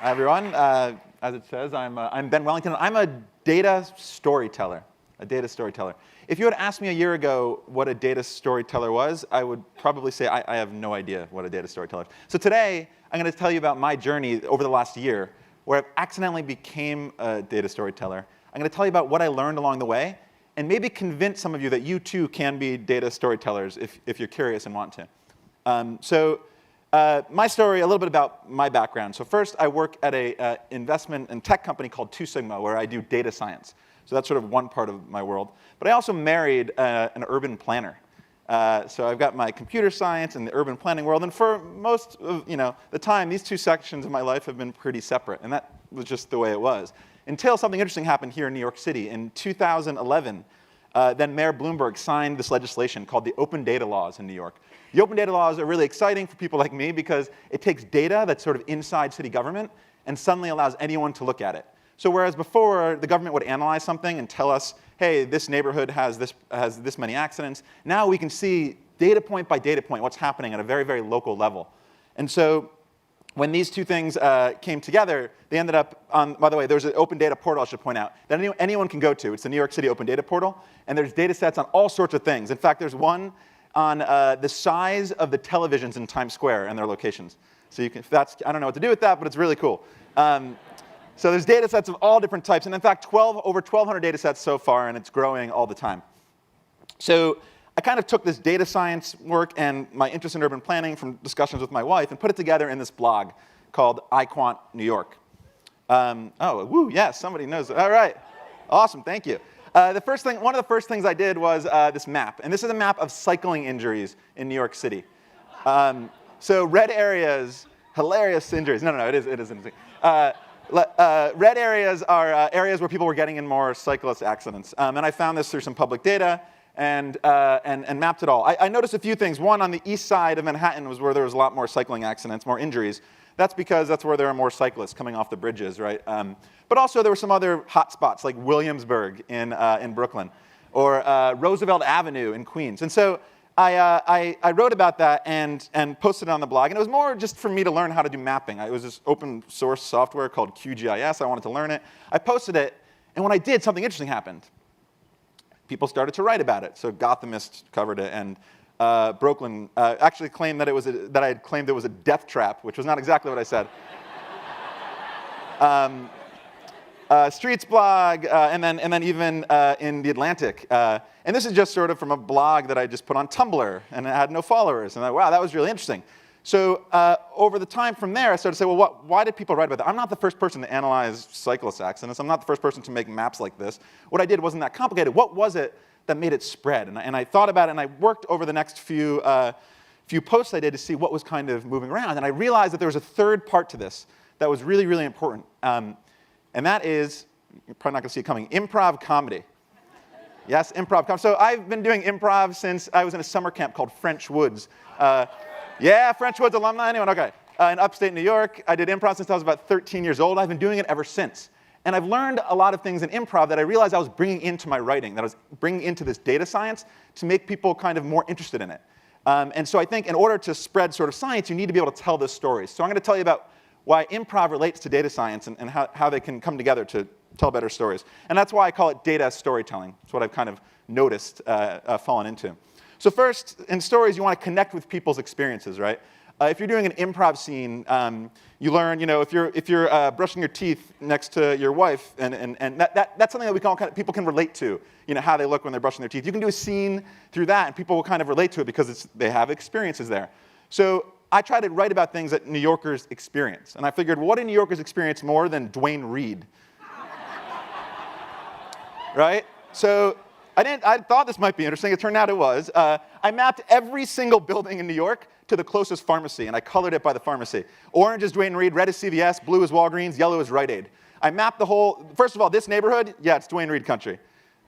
Hi, everyone. As it says, I'm Ben Wellington. I'm a data storyteller. If you had asked me a year ago what a data storyteller was, I would probably say I have no idea what a data storyteller is. So today, I'm going to tell you about my journey over the last year, where I accidentally became a data storyteller. I'm going to tell you about what I learned along the way, and maybe convince some of you that you too can be data storytellers if you're curious and want to. My story, a little bit about my background. So first, I work at an investment and tech company called 2 Sigma, where I do data science. So that's sort of one part of my world. But I also married an urban planner. So I've got my computer science and the urban planning world. And for most of the time, these two sections of my life have been pretty separate. And that was just the way it was. Until something interesting happened here in New York City. In 2011, then Mayor Bloomberg signed this legislation called the Open Data Laws in New York. The open data laws are really exciting for people like me because it takes data that's sort of inside city government and suddenly allows anyone to look at it. So whereas before the government would analyze something and tell us, hey, this neighborhood has this many accidents, now we can see data point by data point what's happening at a very, very local level. And so when these two things came together, they ended up on, by the way, there's an open data portal I should point out that anyone can go to. It's the New York City Open Data Portal. And there's data sets on all sorts of things. In fact, there's one on the size of the televisions in Times Square and their locations. So you can, I don't know what to do with that, but it's really cool. So there's data sets of all different types. And in fact, over 1,200 data sets so far, and it's growing all the time. So I kind of took this data science work and my interest in urban planning from discussions with my wife and put it together in this blog called iQuant New York. Yes, somebody knows it. All right. Awesome, thank you. One of the first things I did was this map. And this is a map of cycling injuries in New York City. So red areas, hilarious injuries. No, it is interesting. Red areas are areas where people were getting in more cyclist accidents. And I found this through some public data and mapped it all. I noticed a few things. One, on the east side of Manhattan was where there was a lot more cycling accidents, more injuries. That's because that's where there are more cyclists coming off the bridges, right? But also there were some other hot spots like Williamsburg in Brooklyn or Roosevelt Avenue in Queens. And so I wrote about that and posted it on the blog. And it was more just for me to learn how to do mapping. It was this open source software called QGIS. I wanted to learn it. I posted it. And when I did, something interesting happened. People started to write about it. So Gothamist covered it. And Brooklyn actually claimed that I had claimed it was a death trap, which was not exactly what I said. Streets blog, and then even in The Atlantic. And this is just sort of from a blog that I just put on Tumblr, and it had no followers. And wow, that was really interesting. So over the time from there, I started to say, well, why did people write about that? I'm not the first person to analyze cyclist accidents. I'm not the first person to make maps like this. What I did wasn't that complicated. What was it that made it spread? And I thought about it, and I worked over the next few posts I did to see what was kind of moving around. And I realized that there was a third part to this that was really, really important. And that is, you're probably not going to see it coming, improv comedy. Yes, improv comedy. So I've been doing improv since I was in a summer camp called French Woods. Yeah, French Woods alumni, anyone? Okay. In upstate New York. I did improv since I was about 13 years old. I've been doing it ever since. And I've learned a lot of things in improv that I realized I was bringing into my writing, that I was bringing into this data science to make people kind of more interested in it. And so I think in order to spread sort of science, you need to be able to tell those stories. So I'm going to tell you about why improv relates to data science and how they can come together to tell better stories. And that's why I call it data storytelling. It's what I've kind of noticed fallen into. So first, in stories, you want to connect with people's experiences, right? If you're doing an improv scene, you learn, if you're brushing your teeth next to your wife, and that's something that we can all people can relate to, how they look when they're brushing their teeth. You can do a scene through that, and people will kind of relate to it because they have experiences there. So I try to write about things that New Yorkers experience, and I figured, what do New Yorkers experience more than Duane Reade? Right? So I thought this might be interesting. It turned out it was. I mapped every single building in New York to the closest pharmacy, and I colored it by the pharmacy. Orange is Duane Reade, red is CVS, blue is Walgreens, yellow is Rite Aid. I mapped the whole, first of all, this neighborhood, yeah, it's Duane Reade country.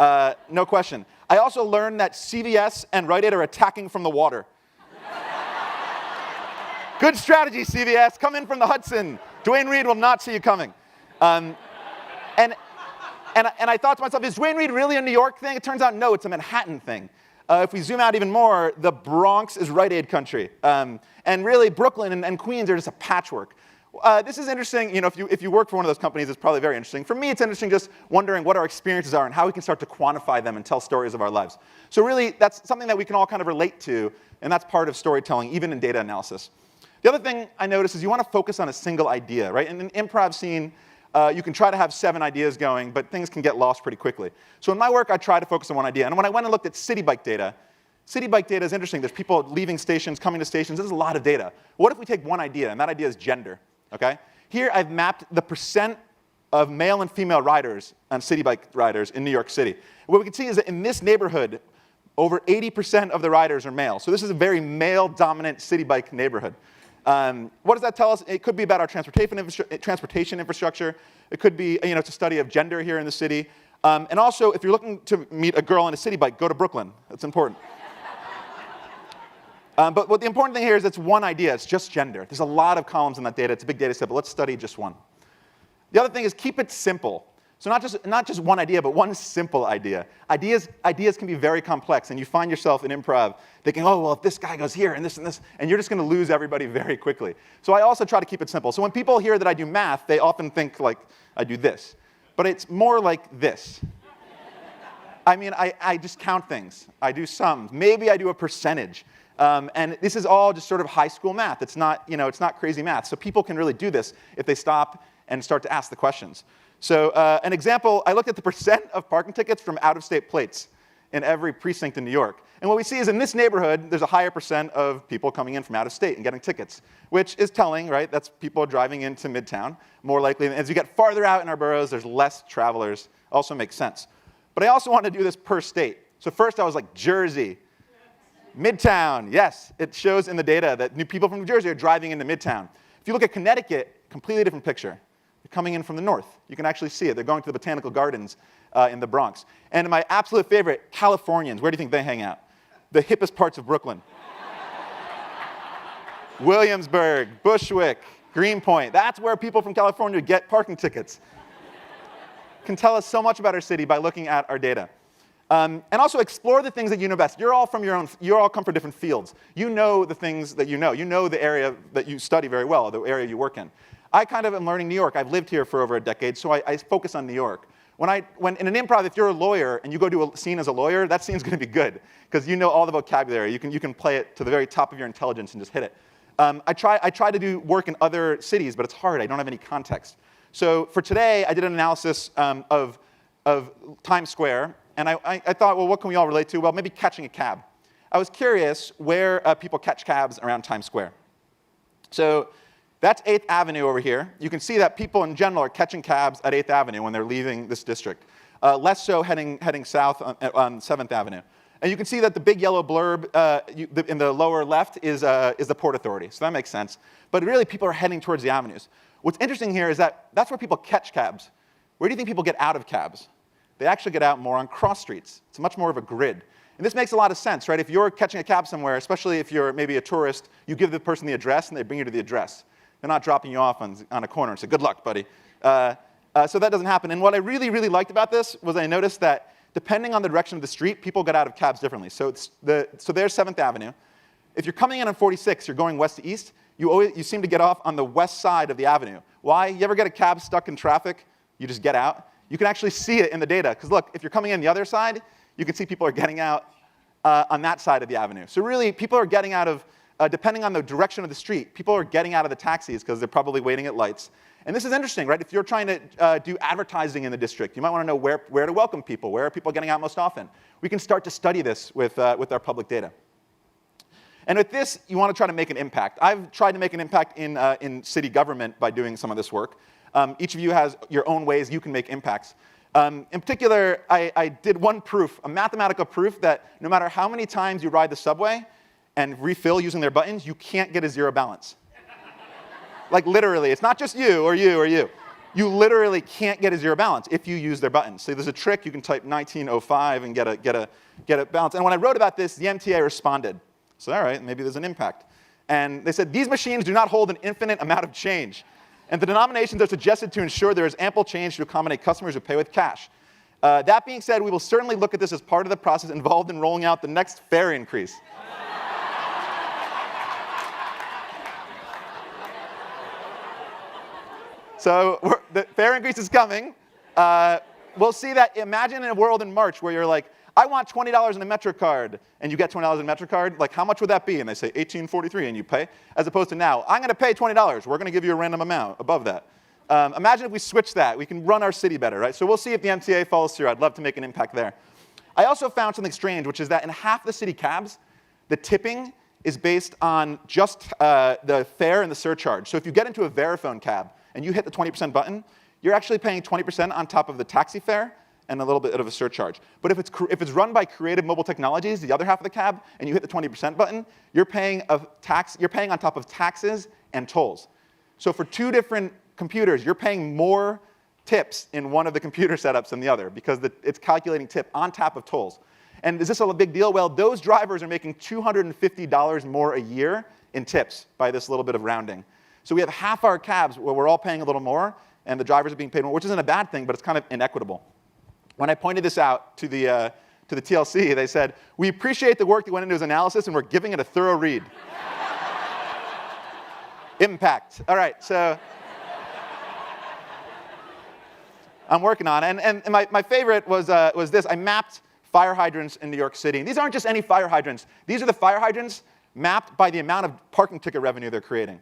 No question. I also learned that CVS and Rite Aid are attacking from the water. Good strategy, CVS. Come in from the Hudson. Duane Reade will not see you coming. And I thought to myself, is Duane Reade really a New York thing? It turns out, no, it's a Manhattan thing. If we zoom out even more, the Bronx is Rite Aid country. And really, Brooklyn and Queens are just a patchwork. This is interesting. If you work for one of those companies, it's probably very interesting. For me, it's interesting just wondering what our experiences are and how we can start to quantify them and tell stories of our lives. So really, that's something that we can all kind of relate to, and that's part of storytelling, even in data analysis. The other thing I noticed is you want to focus on a single idea, right? In an improv scene, you can try to have 7 ideas going, but things can get lost pretty quickly. So in my work, I try to focus on one idea. And when I went and looked at city bike data is interesting. There's people leaving stations, coming to stations. There's a lot of data. What if we take one idea, and that idea is gender? Okay? Here I've mapped the percent of male and female riders and city bike riders in New York City. What we can see is that in this neighborhood, over 80% of the riders are male. So this is a very male-dominant city bike neighborhood. What does that tell us? It could be about our transportation infrastructure. It could be it's a study of gender here in the city. And also, if you're looking to meet a girl on a city bike, go to Brooklyn. That's important. But what the important thing here is it's one idea. It's just gender. There's a lot of columns in that data. It's a big data set, but let's study just one. The other thing is keep it simple. So not just one idea, but one simple idea. Ideas can be very complex, and you find yourself in improv thinking, oh, well, if this guy goes here and this, and you're just going to lose everybody very quickly. So I also try to keep it simple. So when people hear that I do math, they often think like I do this. But it's more like this. I mean, I just count things. I do sums. Maybe I do a percentage. And this is all just sort of high school math. It's not crazy math. So people can really do this if they stop and start to ask the questions. So an example, I looked at the percent of parking tickets from out-of-state plates in every precinct in New York. And what we see is in this neighborhood, there's a higher percent of people coming in from out of state and getting tickets, which is telling, right? That's people driving into Midtown, more likely. As you get farther out in our boroughs, there's less travelers. Also makes sense. But I also want to do this per state. So first I was like, Jersey, Midtown, yes. It shows in the data that new people from New Jersey are driving into Midtown. If you look at Connecticut, completely different picture. They're coming in from the north. You can actually see it. They're going to the Botanical Gardens in the Bronx. And my absolute favorite, Californians. Where do you think they hang out? The hippest parts of Brooklyn. Williamsburg, Bushwick, Greenpoint. That's where people from California get parking tickets. Can tell us so much about our city by looking at our data. And also explore the things that you know best. You all come from different fields. You know the things that you know. You know the area that you study very well, the area you work in. I kind of am learning New York. I've lived here for over a decade, so I focus on New York. When in an improv, if you're a lawyer and you go to a scene as a lawyer, that scene's going to be good because you know all the vocabulary. You can play it to the very top of your intelligence and just hit it. I try to do work in other cities, but it's hard. I don't have any context. So for today, I did an analysis of Times Square. And I thought, well, what can we all relate to? Well, maybe catching a cab. I was curious where people catch cabs around Times Square. So that's 8th Avenue over here. You can see that people in general are catching cabs at 8th Avenue when they're leaving this district. Less so heading south on 7th Avenue. And you can see that the big yellow blurb in the lower left is the Port Authority. So that makes sense. But really, people are heading towards the avenues. What's interesting here is that that's where people catch cabs. Where do you think people get out of cabs? They actually get out more on cross streets. It's much more of a grid. And this makes a lot of sense, right? If you're catching a cab somewhere, especially if you're maybe a tourist, you give the person the address and they bring you to the address. They're not dropping you off on a corner and say, good luck, buddy. So that doesn't happen. And what I really, really liked about this was I noticed that depending on the direction of the street, people got out of cabs differently. So there's 7th Avenue. If you're coming in on 46, you're going west to east, you seem to get off on the west side of the avenue. Why? You ever get a cab stuck in traffic? You just get out. You can actually see it in the data. Because look, if you're coming in the other side, you can see people are getting out on that side of the avenue. So really, people are getting out of, depending on the direction of the street, people are getting out of the taxis because they're probably waiting at lights. And this is interesting, right? If you're trying to do advertising in the district, you might want to know where to welcome people. Where are people getting out most often? We can start to study this with our public data. And with this, you want to try to make an impact. I've tried to make an impact in city government by doing some of this work. Each of you has your own ways you can make impacts. In particular, I did one proof, a mathematical proof that no matter how many times you ride the subway and refill using their buttons, you can't get a zero balance. Like literally, it's not just you or you or you. You literally can't get a zero balance if you use their buttons. So there's a trick, you can type 1905 and get a balance. And when I wrote about this, the MTA responded. So all right, maybe there's an impact. And they said, these machines do not hold an infinite amount of change. And the denominations are suggested to ensure there is ample change to accommodate customers who pay with cash. That being said, we will certainly look at this as part of the process involved in rolling out the next fare increase. So the fare increase is coming. We'll see that. Imagine in a world in March where you're like, I want $20 in a MetroCard, and you get $20 in a MetroCard. Like, how much would that be? And they say $18.43, and you pay. As opposed to now, I'm going to pay $20. We're going to give you a random amount above that. Imagine if we switch that. We can run our city better, right? So we'll see if the MTA follows through. I'd love to make an impact there. I also found something strange, which is that in half the city cabs, the tipping is based on just the fare and the surcharge. So if you get into a Verifone cab and you hit the 20% button, you're actually paying 20% on top of the taxi fare and a little bit of a surcharge. But if it's run by Creative Mobile Technologies, the other half of the cab, and you hit the 20% button, you're paying on top of taxes and tolls. So for two different computers, you're paying more tips in one of the computer setups than the other because it's calculating tip on top of tolls. And is this a big deal? Well, those drivers are making $250 more a year in tips by this little bit of rounding. So we have half our cabs where we're all paying a little more, and the drivers are being paid more, which isn't a bad thing, but it's kind of inequitable. When I pointed this out to the TLC, they said, we appreciate the work that went into his analysis, and we're giving it a thorough read. Impact. All right, so I'm working on it. And my favorite was this. I mapped fire hydrants in New York City. And these aren't just any fire hydrants. These are the fire hydrants mapped by the amount of parking ticket revenue they're creating.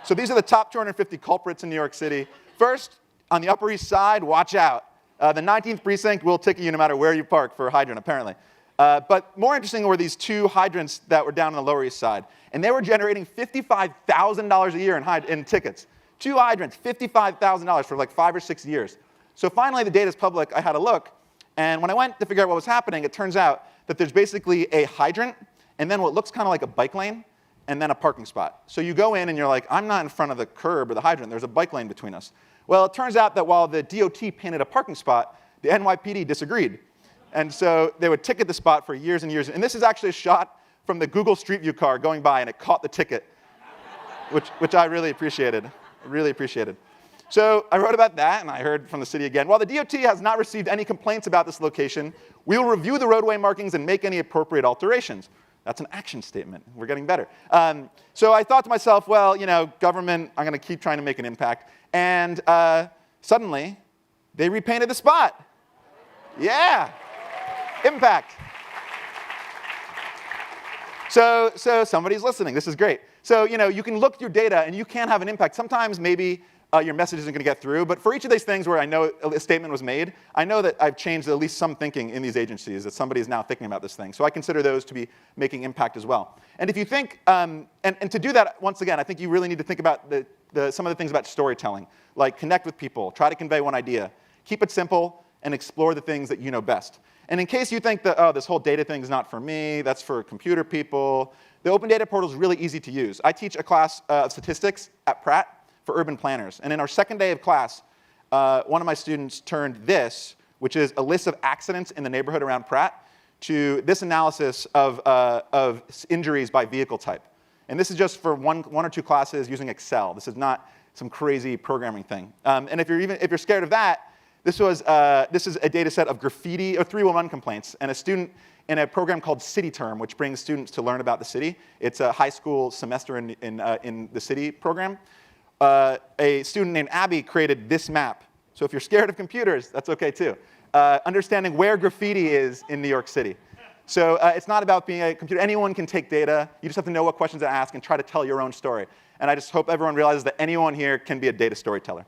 So these are the top 250 culprits in New York City. First, on the Upper East Side, watch out. The 19th precinct will ticket you no matter where you park for a hydrant, apparently. But more interesting were these two hydrants that were down on the Lower East Side. And they were generating $55,000 a year in tickets. Two hydrants, $55,000 for like 5 or 6 years. So finally, the data's public. I had a look. And when I went to figure out what was happening, it turns out that there's basically a hydrant and then what looks kind of like a bike lane and then a parking spot. So you go in and you're like, I'm not in front of the curb or the hydrant. There's a bike lane between us. Well, it turns out that while the DOT painted a parking spot, the NYPD disagreed. And so they would ticket the spot for years and years. And this is actually a shot from the Google Street View car going by, and it caught the ticket, which I really appreciated. Really appreciated. So I wrote about that, and I heard from the city again. While the DOT has not received any complaints about this location, we will review the roadway markings and make any appropriate alterations. That's an action statement. We're getting better. So I thought to myself, well, government, I'm going to keep trying to make an impact. And suddenly, they repainted the spot. Yeah. Impact. So somebody's listening. This is great. So you can look at your data, and you can have an impact. Sometimes maybe your message isn't going to get through. But for each of these things where I know a statement was made, I know that I've changed at least some thinking in these agencies, that somebody is now thinking about this thing. So I consider those to be making impact as well. And if you think, and to do that, once again, I think you really need to think about some of the things about storytelling, like connect with people, try to convey one idea, keep it simple, and explore the things that you know best. And in case you think that, oh, this whole data thing is not for me, that's for computer people, the Open Data Portal is really easy to use. I teach a class of statistics at Pratt for urban planners. And in our second day of class, one of my students turned this, which is a list of accidents in the neighborhood around Pratt, to this analysis of injuries by vehicle type. And this is just for one or two classes using Excel. This is not some crazy programming thing. And if you're scared of that, this is a data set of graffiti or 311 complaints, and a student in a program called City Term, which brings students to learn about the city. It's a high school semester in the city program. A student named Abby created this map. So if you're scared of computers, that's OK too. Understanding where graffiti is in New York City. So it's not about being a computer. Anyone can take data. You just have to know what questions to ask and try to tell your own story. And I just hope everyone realizes that anyone here can be a data storyteller.